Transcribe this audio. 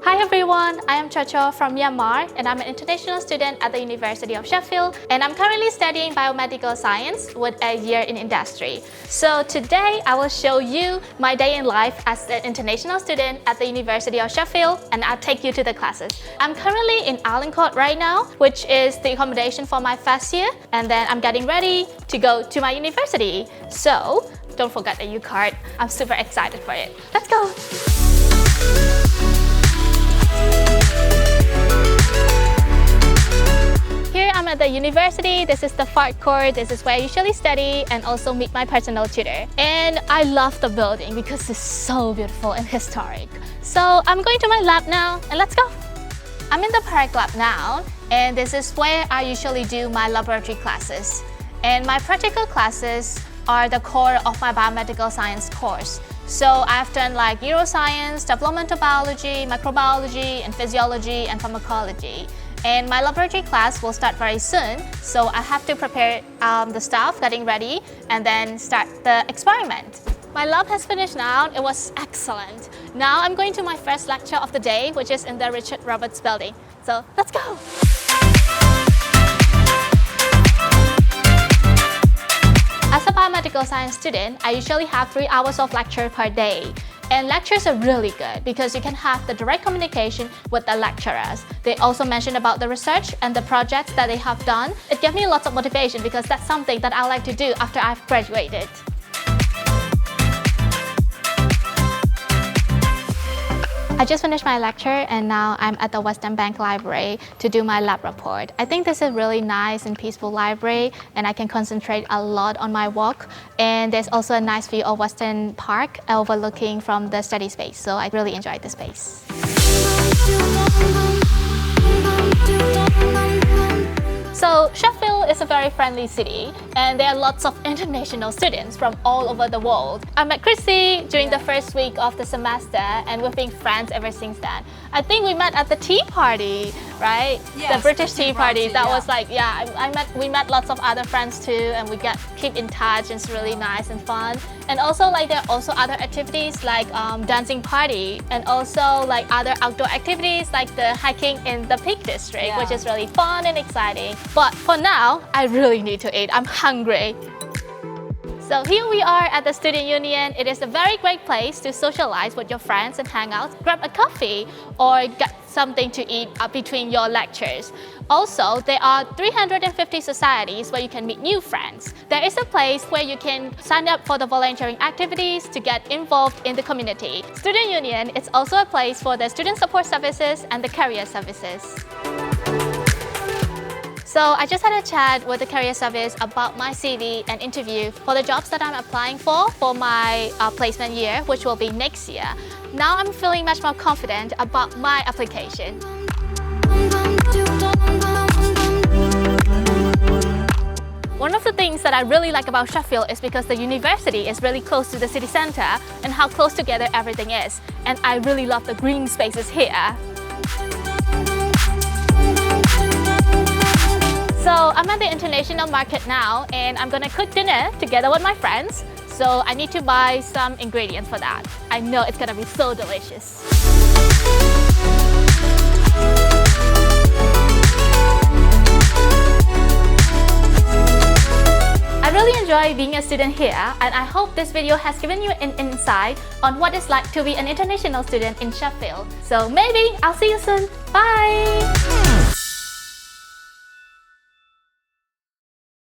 Hi everyone, I am Chaw Chaw from Myanmar and I'm an international student at the University of Sheffield and I'm currently studying biomedical science with a year in industry. So today I will show you my day in life as an international student at the University of Sheffield and I'll take you to the classes. I'm currently in Alincourt right now, which is the accommodation for my first year, and then I'm getting ready to go to my university. So don't forget the U card. I'm super excited for it. Let's go! Here I'm at the university. This is the fart court. This is where I usually study and also meet my personal tutor. And I love the building because it's so beautiful and historic. So I'm going to my lab now and let's go. I'm in the Park lab now and this is where I usually do my laboratory classes. And my practical classes are the core of my biomedical science course. So I've done like neuroscience, developmental biology, microbiology, and physiology and pharmacology. And my laboratory class will start very soon, so I have to prepare the stuff, getting ready, and then start the experiment. My lab has finished now. It was excellent. Now I'm going to my first lecture of the day, which is in the Richard Roberts building. So let's go! As a biomedical science student, I usually have 3 hours of lecture per day. And lectures are really good because you can have the direct communication with the lecturers. They also mention about the research and the projects that they have done. It gave me lots of motivation because that's something that I like to do after I've graduated. I just finished my lecture and now I'm at the Western Bank Library to do my lab report. I think this is a really nice and peaceful library and I can concentrate a lot on my work. And there's also a nice view of Western Park overlooking from the study space. So I really enjoyed the space. So Sheffield is a very friendly city and there are lots of international students from all over the world. I met Chrissy during the first week of the semester and we've been friends ever since then. I think we met at the tea party, right? Yes, the British tea party. That yeah. was like, we met lots of other friends too and we keep in touch. It's really nice and fun. And also like there are also other activities like dancing party and also like other outdoor activities like the hiking in the Peak District, which is really fun and exciting. But for now, I really need to eat. I'm hungry. So here we are at the Student Union. It is a very great place to socialize with your friends and hang out, grab a coffee or get something to eat between your lectures. Also, there are 350 societies where you can meet new friends. There is a place where you can sign up for the volunteering activities to get involved in the community. Student Union is also a place for the student support services and the career services. So I just had a chat with the career service about my CV and interview for the jobs that I'm applying for my placement year, which will be next year. Now I'm feeling much more confident about my application. One of the things that I really like about Sheffield is because the university is really close to the city centre and how close together everything is. And I really love the green spaces here. So I'm at the international market now and I'm gonna cook dinner together with my friends. So I need to buy some ingredients for that. I know it's gonna be so delicious. I really enjoy being a student here and I hope this video has given you an insight on what it's like to be an international student in Sheffield. So maybe I'll see you soon. Bye!